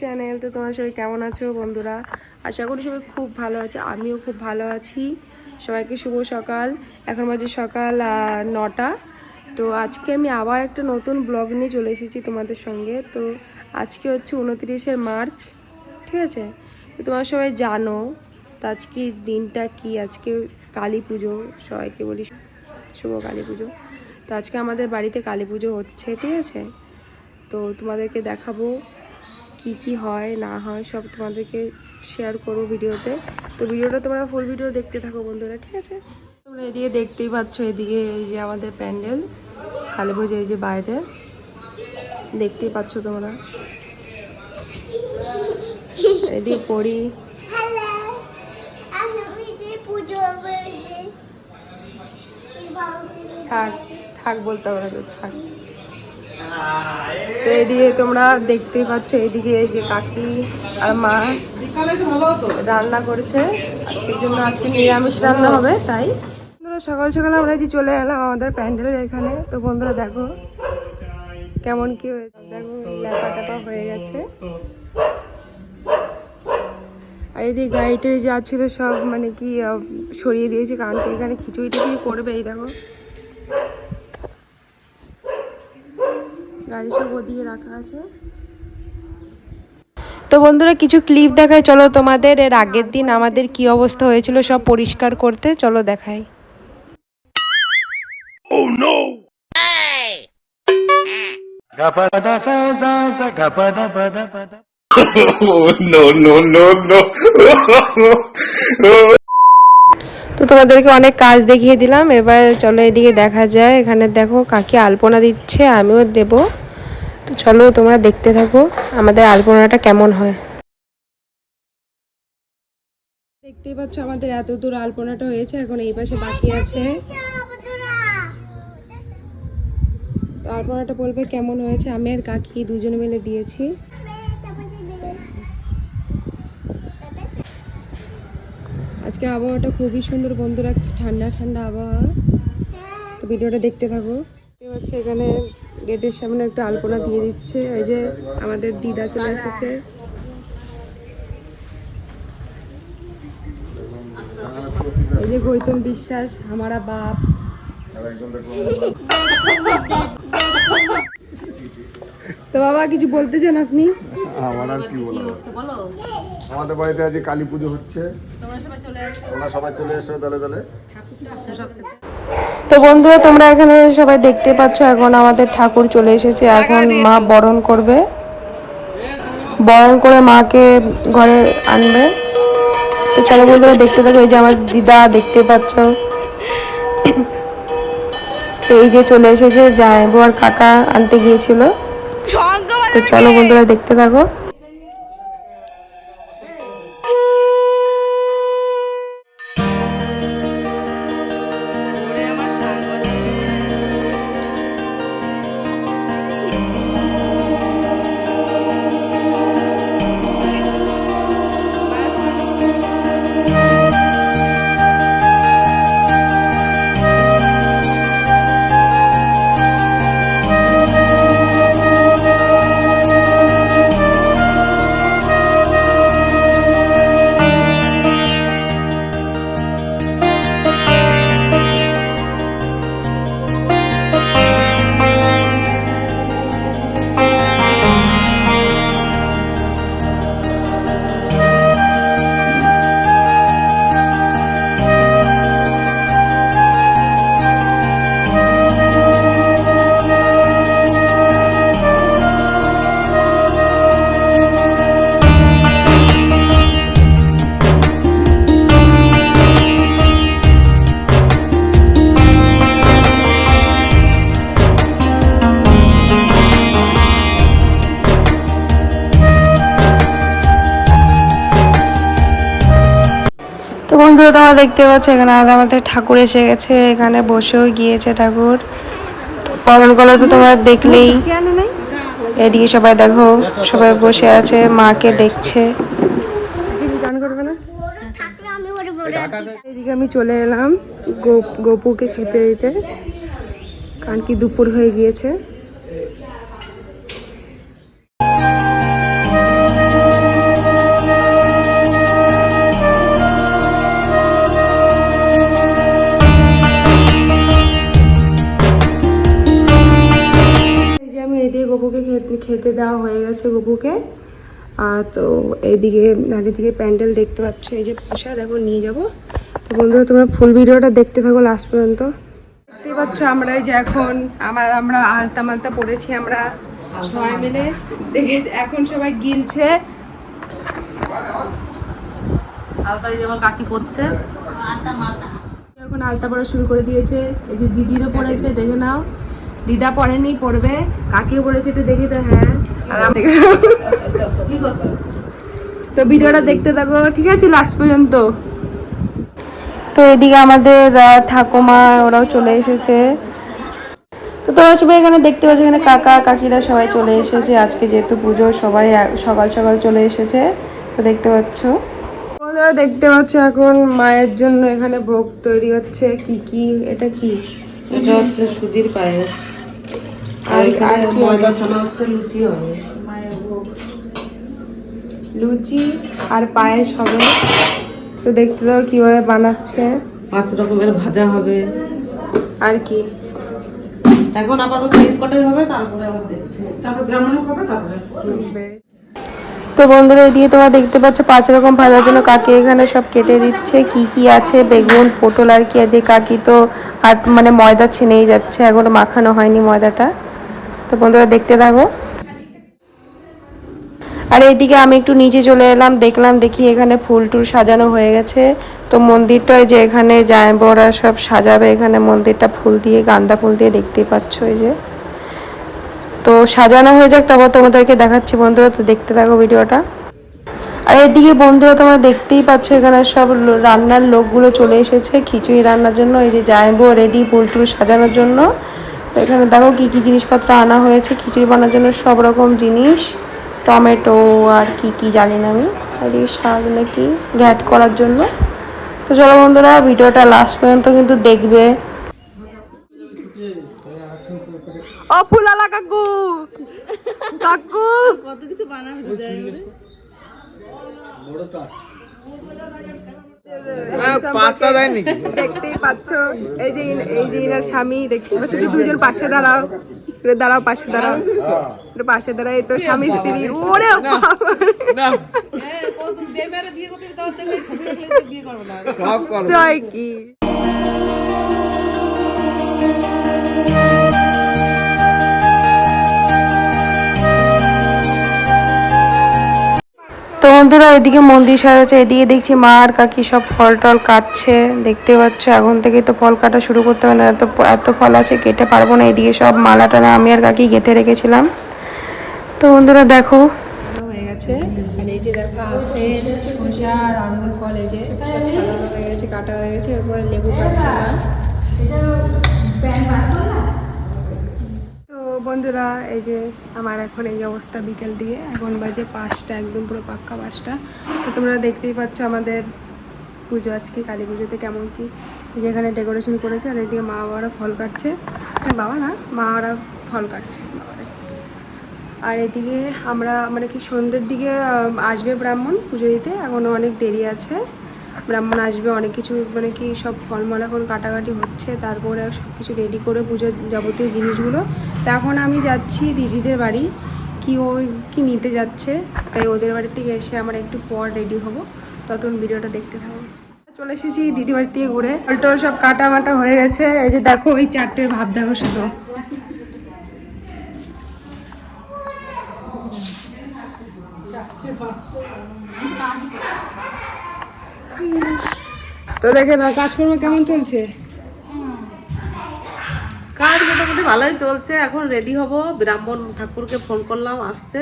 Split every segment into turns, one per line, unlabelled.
Channel. তো তোমরা সবাই কেমন আছো বন্ধুরা? আশা করি সবাই খুব ভালো আছে, আমিও খুব ভালো আছি। সবাইকে শুভ সকাল। এখন বাজে সকাল 9টা। তো আজকে আমি আবার একটা নতুন ব্লগ নিয়ে চলে এসেছি তোমাদের সঙ্গে। তো আজকে হচ্ছে 29শে মার্চ, ঠিক আছে? তো তোমরা সবাই জানো তো আজকে দিনটা কি, আজকে কালী পুজো। সবাইকে বলি শুভ কালী পুজো। তো আজকে আমাদের বাড়িতে কালী পুজো হচ্ছে, ঠিক আছে? তো তোমাদেরকে দেখাবো কি কি হয় না হয়, সব তোমাদেরকে শেয়ার করবো ভিডিওতে। তো ভিডিওটা তোমরা ফুল ভিডিও দেখতে থাকো বন্ধুরা, ঠিক আছে? তোমরা এদিকে দেখতেই পাচ্ছ, এদিকে এই যে আমাদের প্যান্ডেল কালী পুজো, এই যে বাইরে দেখতেই পাচ্ছ তোমরা। এদিকে পড়ি, থাক থাক বলতে হবে না, তো থাক। তো এদিকে তোমরা দেখতেই পাচ্ছ, এদিকে এই যে কাকি আর মা রান্না করেছে আজকের জন্য। আজকে নিরামিষ রান্না হবে, তাই বন্ধুরা সকাল সকাল আমরা যে চলে এলাম আমাদের প্যান্ডেলের এখানে। তো বন্ধুরা দেখো কেমন কি হয়েছে, দেখো ল্যাপা ট্যাপা হয়ে গেছে। আর এদিকে গাড়িটা যা ছিল সব মানে কি সরিয়ে দিয়েছে, কারণ কি এখানে খিচুড়ি টিচুড়ি করবে। এই দেখো গাড়ি সব ওদিকে রাখা আছে। তো বন্ধুরা কিছু ক্লিপ দেখাই চলো তোমাদের। এর আগের দিন আমাদের কি অবস্থা হয়েছিল সব পরিষ্কার করতে, চলো দেখাই। Oh no! Oh no no no no! তো তোমাদেরকে অনেক কাজ দেখিয়ে দিলাম, এবার চলো এদিকে দেখা যায়। এখানে দেখো কাকি আলপনা দিচ্ছে, আমিও দেব। তো চলো তোমরা দেখতে থাকো আমাদের আলপনাটা কেমন হয়। দেখতেই পাচ্ছ আমাদের এত দূর আলপনাটা হয়েছে, এখন এই পাশে বাকি আছে। তো আলপনাটা বলবে কেমন হয়েছে, আমি আর কাকি দুজনে মিলে দিয়েছি। আজকে আবহাওয়াটা খুবই সুন্দর বন্ধুরা, ঠান্ডা ঠান্ডা আবহাওয়া। তো ভিডিওটা দেখতে থাকো। দেখতে পাচ্ছ এখানে গেটের সামনে একটু আলপনা দিয়ে দিচ্ছে, ওই যে আমাদের দিদা চলে এসেছে। এই যে গৌতম বিশ্বাস আমারা বাপ। তো বাবা কিছু বলতে চান আপনি?
আমার আর কি বলবো, আমাদের বাড়িতে আজ কালী পুজো হচ্ছে, তোমরা সবাই চলে এসো দলে দলে।
তো বন্ধুরা তোমরা এখানে সবাই দেখতে পাচ্ছ, এখন আমাদের ঠাকুর চলে এসেছে। এখন মা বরণ করবে, বরণ করে মাকে ঘরে আনবে। তো চলো বন্ধুরা দেখতে থাকো। এই যে আমার দিদা দেখতে পাচ্ছ, তো এই যে চলে এসেছে, জামাইবু আর কাকা আনতে গিয়েছিল। তো চলো বন্ধুরা দেখতে থাকো। তো বন্ধুরা তোমরা দেখতে পাচ্ছ এখানে আর আমাদের ঠাকুর এসে গেছে, এখানে বসেও গিয়েছে ঠাকুর। তো বরণ করলে তো তোমরা দেখলেই। এদিকে সবাই দেখো, সবাই বসে আছে, মাকে দেখছে। এদিকে আমি চলে এলাম গপুকে খেতে দিতে, কারণ কি দুপুর হয়ে গিয়েছে। দেওয়া হয়ে গেছে গুবুকে। তো এইদিকে চারিদিকে প্যান্ডেল দেখতে পাচ্ছ, এই যে প্রসাদ এখন নিয়ে যাব। তো বন্ধুরা তোমরা ফুল ভিডিওটা দেখতে থাকো লাস্ট পর্যন্ত। দেখতেই পাচ্ছ আমরা এই যে এখন আমরা আলতা মালতা পড়েছি আমরা সবাই মিলে, দেখে এখন সবাই গিলছে।
কাকি পড়ছে,
এখন আলতা পড়া শুরু করে দিয়েছে। এই যে দিদিরও পড়েছে, দেখে নাও। দিদা পড়েনি, পড়বে। কাকিও পড়েছে, একটু দেখি তো। হ্যাঁ, আর আমি
কি করছো?
তো ভিডিওটা দেখতে থাকো, ঠিক আছে, লাস্ট পর্যন্ত। তো এদিকে আমাদের ঠাকুমা ওরাও চলে এসেছে। তো তোরা সবাই এখানে দেখতে পাচ্ছ, এখানে কাকা কাকিরা সবাই চলে এসেছে। আজকে যেহেতু পুজো, সবাই সকাল সকাল চলে এসেছে। তো দেখতে পাচ্ছ, তোমরা দেখতে পাচ্ছ এখন মায়ের জন্য এখানে ভোগ তৈরি হচ্ছে। কি কি এটা কি?
এটা হচ্ছে সুজির পায়েস, আর এখানে ময়দা ছানা হচ্ছে, লুচি হবে।
লুচি আর পায়েস হবে। তো দেখতে দাও কিভাবে বানাচ্ছে।
5 রকমের ভাজা হবে।
আর কি
এখন আপাতত এই কটাই হবে, তারপরে আবার দেখছি, তারপর ব্রাহ্মণ হবে, তারপরে
তো বন্ধুরা এদিকে তোমরা দেখতে পাচ্ছ 5 রকম ভাজার জন্য কাকি এখানে সব কেটে দিচ্ছে। কি কি আছে, বেগুন, পটল আর কি। এদিকে কাকি তো আর মানে ময়দা ছেনেই যাচ্ছে, এখনো মাখানো হয়নি ময়দাটা। তো বন্ধুরা দেখতে থাকো। আর এইদিকে আমি একটু নিচে চলে এলাম, দেখি এখানে ফুল টুল সাজানো হয়ে গেছে। তো মন্দিরটা যে এখানে জামাইবাবুরা সব সাজাবে, এখানে মন্দিরটা ফুল দিয়ে, গাঁদা ফুল দিয়ে, দেখতেই পাচ্ছ এই যে। তো সাজানো হয়ে যাক, তারপর তোমাদেরকে দেখাচ্ছি বন্ধুরা। তো দেখতে থাকো ভিডিওটা। আর এদিকে বন্ধুরা তোমরা দেখতেই পাচ্ছ এখানে সব রান্নার লোকগুলো চলে এসেছে খিচুড়ি রান্নার জন্য। এই যে জামাইবাবু রেডি ফুল টুল সাজানোর জন্য। তো এখানে দেখো কি কি জিনিসপত্র আনা হয়েছে খিচুড়ি বানানোর জন্য, সব রকম জিনিস। টমেটো আর কি কি জানি না আমি, এদিকে শাক নাকি ঘ্যাট করার জন্য। তো চলো বন্ধুরা ভিডিওটা লাস্ট পর্যন্ত কিন্তু দেখবে। ও ফুলালা কাকু, কাকু
কত কিছু বানাবে
পাতা দেয় নাকি?
দেখতেই পাচ্ছ এই যে ইনার স্বামী, দেখতে পাচ্ছ। দুজন পাশে দাঁড়াও, দাঁড়াও, পাশে দাঁড়াও, পাশে দাঁড়াও। এই তো স্বামী স্ত্রী। ওরে জয় কি। তো বন্ধুরা এদিকে মন্দির সাজাচ্ছে, এদিকে দেখছি মা আর কাকি সব ফল টল কাটছে। দেখতে পাচ্ছ এখন থেকেই তো ফল কাটা শুরু করতে হবে, না এত ফল আছে কেটে পারবো না। এদিকে সব মালা টালা আমি আর কাকি গেঁথে রেখেছিলাম। তো বন্ধুরা দেখো হয়ে গেছে। আর এই যে দেখো আপেল, শসা আর আঙ্গুর ফল, এই যে সব ছাড়ানো হয়ে গেছে, কাটা হয়ে গেছে। এরপরে লেবু কাটছে মা। তো বন্ধুরা এই যে আমার এখন এই অবস্থা বিকেল দিয়ে, এখন বাজে 5টা, একদম পুরো পাক্কা 5টা। তো তোমরা দেখতেই পাচ্ছ আমাদের পুজো আজকে কালী পুজোতে কেমন কি যেখানে ডেকোরেশন করেছে। আর এদিকে মা বাবারা ফল কাটছে, বাবা না মা ওরা ফল কাটছে বাবারা। আর এদিকে আমরা মানে কি সন্ধ্যের দিকে আসবে ব্রাহ্মণ পুজো দিতে, এখনও অনেক দেরি আছে। ব্রাহ্মণ আসবে, অনেক কিছু মানে কি সব ফলমল এখন কাটাকাটি হচ্ছে, তারপরে সব কিছু রেডি করে পুজোর যাবতীয় জিনিসগুলো। তো এখন আমি যাচ্ছি দিদিদের বাড়ি, কি নিতে যাচ্ছে, তাই ওদের বাড়ি থেকে এসে আমরা একটু পর রেডি হব। ততক্ষণ ভিডিওটা দেখতে থাকো। চলে এসেছি দিদি বাড়ি থেকে ঘুরে, ফলটল সব কাটা মাটা হয়ে গেছে। এই যে দেখো ওই 4টের ভাব দেখো শুধু। তো দেখে না কাজকর্ম কেমন চলছে?
কাজ মোটামুটি ভালোই চলছে। এখন রেডি হব, ব্রাহ্মণ ঠাকুরকে ফোন করলাম, আসছে।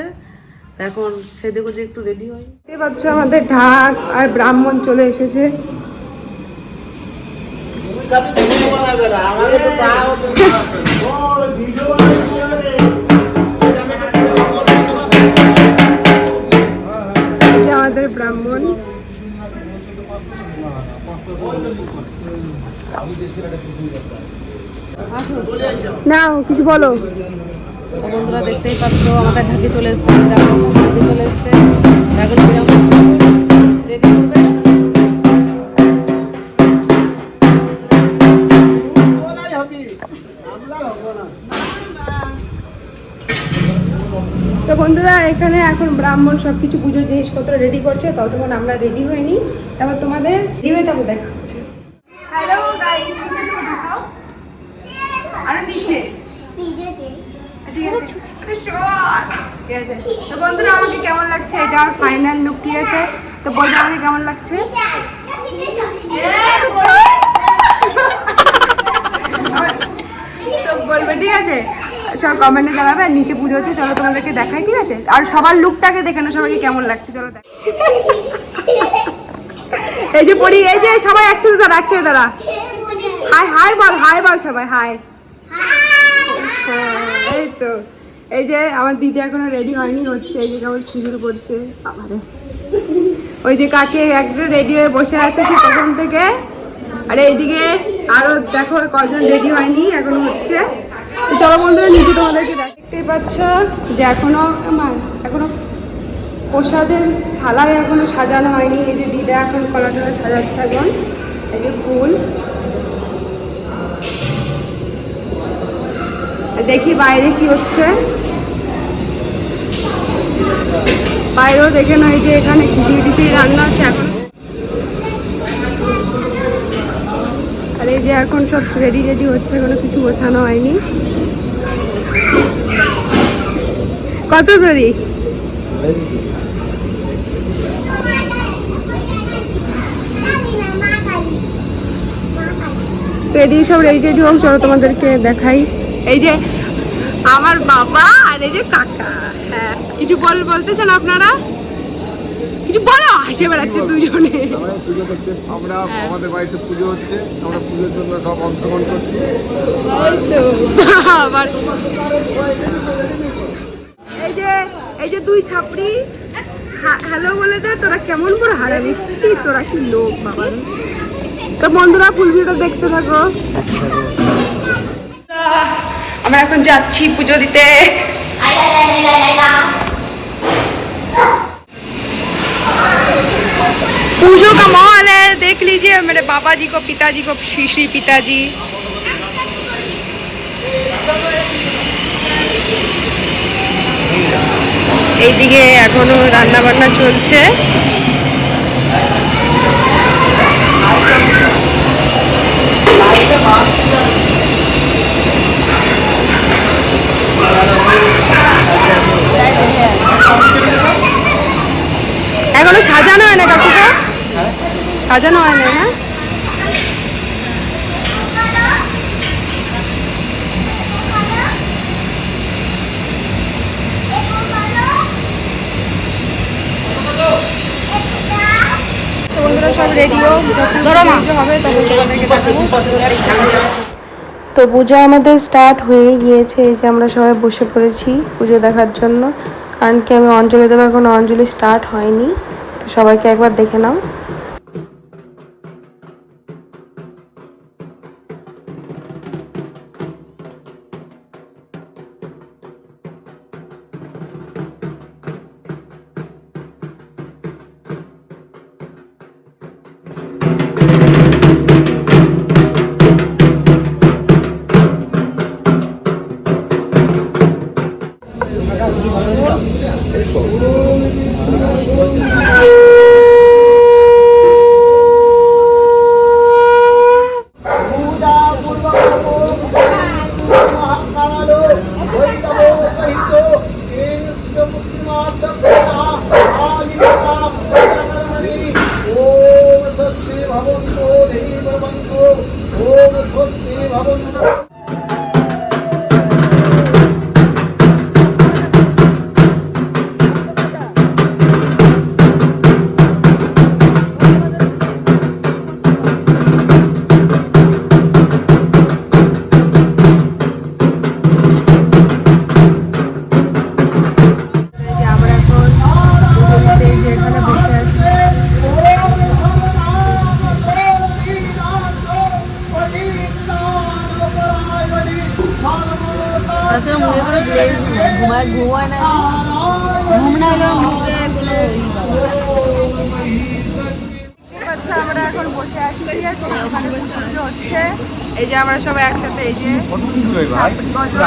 এখন সেদিকে যে একটু রেডি হই।
দেখতে পাচ্ছ আমাদের ঢাক আর ব্রাহ্মণ চলে এসেছে। আমাদের ব্রাহ্মণ নাও কিছু বলো।
বন্ধুরা দেখতেই পাচ্ছ আমাদের ঢাকি চলে এসছে, চলে এসছে। এখন রেডি করবে।
তো এখানে এখন ব্রাহ্মণ সব কিছু পুজোর জিনিসপত্র রেডি করছে, ততক্ষণ আমরা রেডি হইনি, তারপর তোমাদের রেডি হয়ে তারপর দেখা হচ্ছে। হ্যালো গাইস, নিচে তো দেখাও, আর নিচে ঠিক আছে, ঠিক আছে। তো বন্ধুরা আমাকে কেমন লাগছে, এটা আর ফাইনাল লুক, ঠিক আছে? তো বলতে আমাকে কেমন লাগছে তো বলবে, ঠিক আছে? সব কমেন্টে জানাবে। আর নিচে পুজো হচ্ছে, চলো তোমাদেরকে দেখাই, ঠিক আছে? আর সবার লুকটাকে দেখে না, সবাইকে কেমন লাগছে, চলো দেখ। এই যে পড়ি, এই যে সবাই একসাথে দাঁড়া, একসাথে দাঁড়া, হাই হাই বল, হাই বল সবাই, হাই। এই তো, এই যে আমার দিদি এখনো রেডি হয়নি, হচ্ছে এই যে কেমন সিঁদুর করছে, বাবারে। ওই যে কাকে একজন রেডি হয়ে বসে আছে সে কখন থেকে, আর এইদিকে আরো দেখো কজন রেডি হয়নি, এখনো হচ্ছে। তো চলো বন্ধুরা নিচে তোমাদেরকে দেখতেই পাচ্ছ যে এখনো প্রসাদের থালায় এখনো সাজানো হয়নি। এই যে দিদা এখন কলা টলা সাজাচ্ছে, এখন এই যে ফুল। দেখি বাইরে কি হচ্ছে, বাইরেও দেখে নয় যে এখানে খিচুড়ি টিচুড়ি রান্না হচ্ছে এখন। আর এই যে এখন সব রেডি রেডি হচ্ছে, এখনো কিছু গোছানো হয়নি। কত দড়ি? তো এদিকে সব রেডি রেডি হোক, চলো তোমাদেরকে দেখাই। এই যে আমার বাবা আর এই যে কাকা। হ্যাঁ, কিছু বলতে চান আপনারা? কিছু বলো, হাসে বেড়াচ্ছে দুজনে।
আমরা আমাদের বাড়িতে পুজো হচ্ছে, আমরা পুজোর জন্য সব অংশগ্রহণ করছি।
আবার এই যে দুই ছাপড়ি হ্যালো বলে দে, তোরা কেমন করে হারা দিচ্ছি, তোরা কি লোক বাবা। তো বন্ধুরা ফুল ভিডিও দেখতে থাকো। আমরা এখন যাচ্ছি পুজো দিতে। पूजो का माहौल है, देख लीजिए मेरे बाबा जी को, पिताजी को, श्री श्री पिताजी। এইদিকে এখনো রান্না বান্না চলছে। এখনো সাজানো হয় না কাকুকে, সাজানো হয় না, না? তো বন্ধুরা সব রেডিও হবে, তো পুজো আমাদের স্টার্ট হয়ে গিয়েছে। এই যে আমরা সবাই বসে পড়েছি পুজো দেখার জন্য, কারণ কি আমি অঞ্জলি দেবো, এখন অঞ্জলি স্টার্ট হয়নি। তো সবাইকে একবার দেখে নাও।
ঘুমায় না, ঘুম না হলে মুখে কোনো
পাচ্ছ আমরা এখন বসে আছি, ঠিক আছে? ওখানে পুজো হচ্ছে, এই যে আমরা সবাই একসাথে, এই যে ছাপড়ি গজন।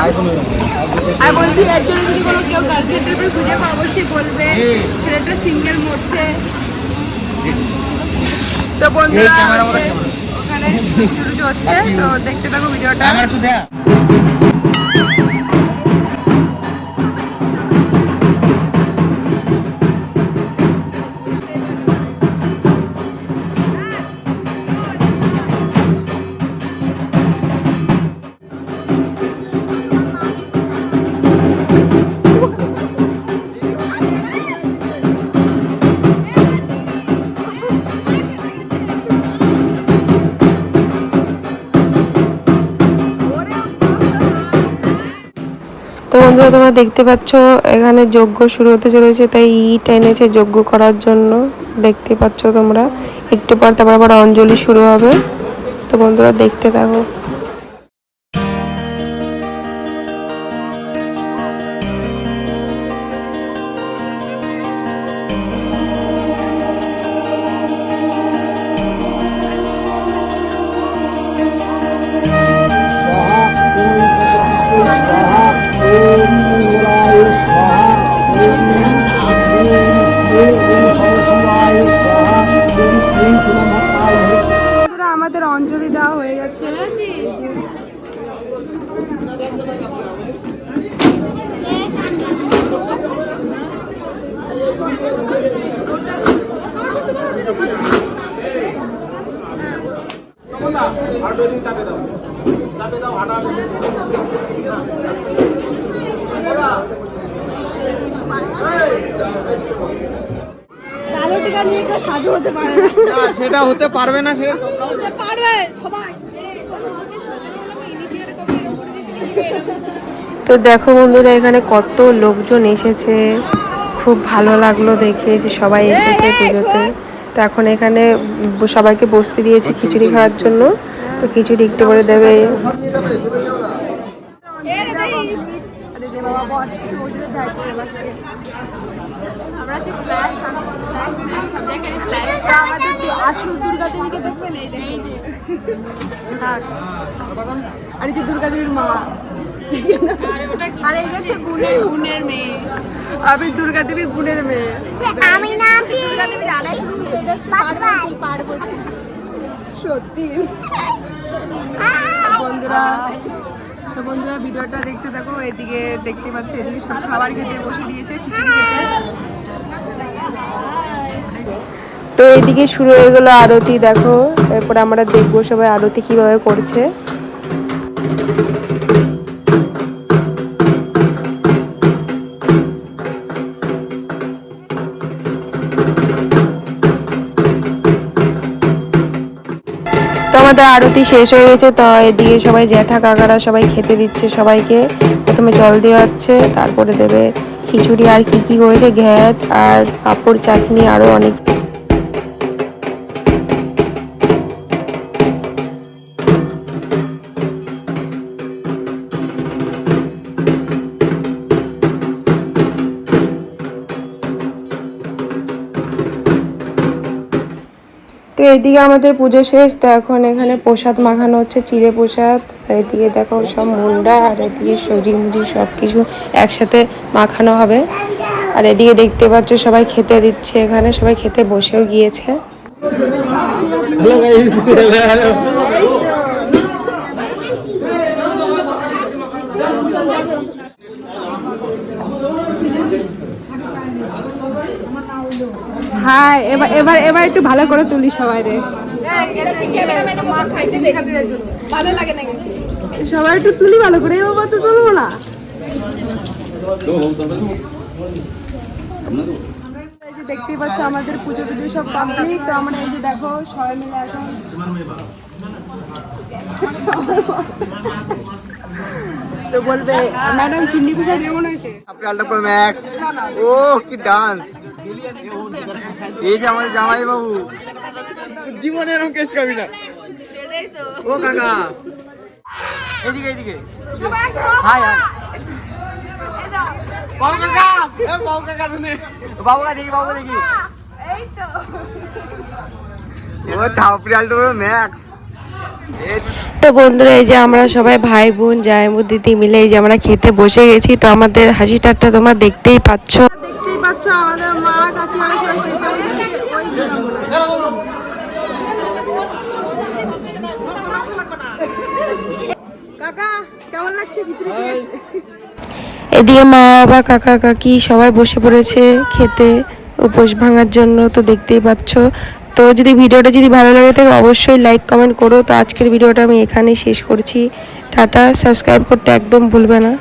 আর বলছি এর জন্য যদি কোনো কেউ গার্লফ্রেন্ডের খুঁজে পাও অবশ্যই বলবে, ছেলেটা সিঙ্গেল মরছে। তো বন্ধুরা ওখানে পুজো হচ্ছে, তো দেখতে থাকো ভিডিওটা। তো বন্ধুরা তোমরা দেখতে পাচ্ছ এখানে যজ্ঞ শুরু হতে চলেছে, তাই ইট এনেছে যজ্ঞ করার জন্য, দেখতে পাচ্ছ তোমরা। একটু পর তারপর আবার অঞ্জলি শুরু হবে। তো বন্ধুরা দেখতে থাকো। আমাদের অঞ্জলি দেওয়া হয়ে গেছে।
সেটা হতে পারবে না, সেটা
পারবে সবাই। তো দেখো বন্ধুরা এখানে কত লোকজন এসেছে, খুব ভালো লাগলো দেখে যে সবাই এসেছে পুজোতে। তো এখন এখানে সবাইকে বসতে দিয়েছে খিচুড়ি খাওয়ার জন্য, তো খিচুড়ি একটু করে দেবে। আমাদের আসল দুর্গা দেবীকে দেখবেন, এই যে আর এই যে দুর্গা দেবীর মা, আর এই হচ্ছে বোনের মেয়ে। আমি দুর্গা দেবীর বোনের মেয়ে।
আমি না
দুর্গা দেবীর আড়াই পার্বতী। সত্যি বন্ধুরা, তো বন্ধুরা ভিডিওটা দেখতে থাকো। এদিকে দেখতে পাচ্ছ, এদিকে সব খাবার খেতে বসে দিয়েছে, খিচুড়ি খেতে। তো এদিকে শুরু হয়ে গেল আরতি, দেখো। এরপর আমরা দেখবো সবাই আরতি কিভাবে করছে। তো আমাদের আরতি শেষ হয়ে গেছে। তো এদিকে সবাই জ্যাঠা কাকারা সবাই খেতে দিচ্ছে সবাইকে। প্রথমে জল দেওয়া হচ্ছে, তারপরে দেবে খিচুড়ি আর কি কি হয়েছে, ঘ্যাট আর পাঁপড়, চাটনি, আরো অনেক। তো এদিকে আমাদের পুজো শেষ। তো এখন এখানে প্রসাদ মাখানো হচ্ছে, চিড়ে প্রসাদ। আর এদিকে দেখো সব মুন্ডা, আর এদিকে সবজি মুজি সব কিছু একসাথে মাখানো হবে। আর এদিকে দেখতে পাচ্ছ সবাই খেতে দিচ্ছে, এখানে সবাই খেতে বসেও গিয়েছে। হ্যাঁ, এবার এবার এবার একটু ভালো করে তুলি সবাই রে। সবাই একটু তুলি ভালো করে, বাবা তো তুলবো না। দেখতেই পাচ্ছ আমাদের পুজো টুজো সব কমপ্লিট। তো আমরা এই যে দেখো সবাই মিলে এখন তো বলবে ম্যাডাম চিন্নি প্রসাদ কেমন হয়েছে?
ম্যাক্স, ও কি ডান্স! এই যে আমাদের জামাই বাবু, জীবনে এরকম কেস খাবি না। ও কাকা এদিকে এদিকে, হাই হাই বাবু কাকা, বাবু কাকা, বাবু কাকা দেখি, বাবু দেখি।
এই তো
ও ছাপরি আলটো ম্যাক্স।
তো বন্ধুরা এই যে আমরা সবাই ভাই বোন জামাইবু দিদি মিলে এই যে আমরা খেতে বসে গেছি। তো আমাদের হাসি ঠাট্টা তোমরা দেখতেই পাচ্ছ আমাদের মা কাকিমারা সবাই খেতে বসেছে। ওই কাকা কেমন লাগছে খিচুড়ি খেতে? এদিকে মা বাবা কাকা কাকি সবাই বসে পড়েছে খেতে উপোস ভাঙার জন্য। তো দেখতেই পাচ্ছ। তো যদি ভিডিওটা যদি ভালো লাগে থাকে অবশ্যই লাইক কমেন্ট করো। তো আজকের ভিডিওটা আমি এখানেই শেষ করছি। টাটা, সাবস্ক্রাইব করতে একদম ভুলবে না।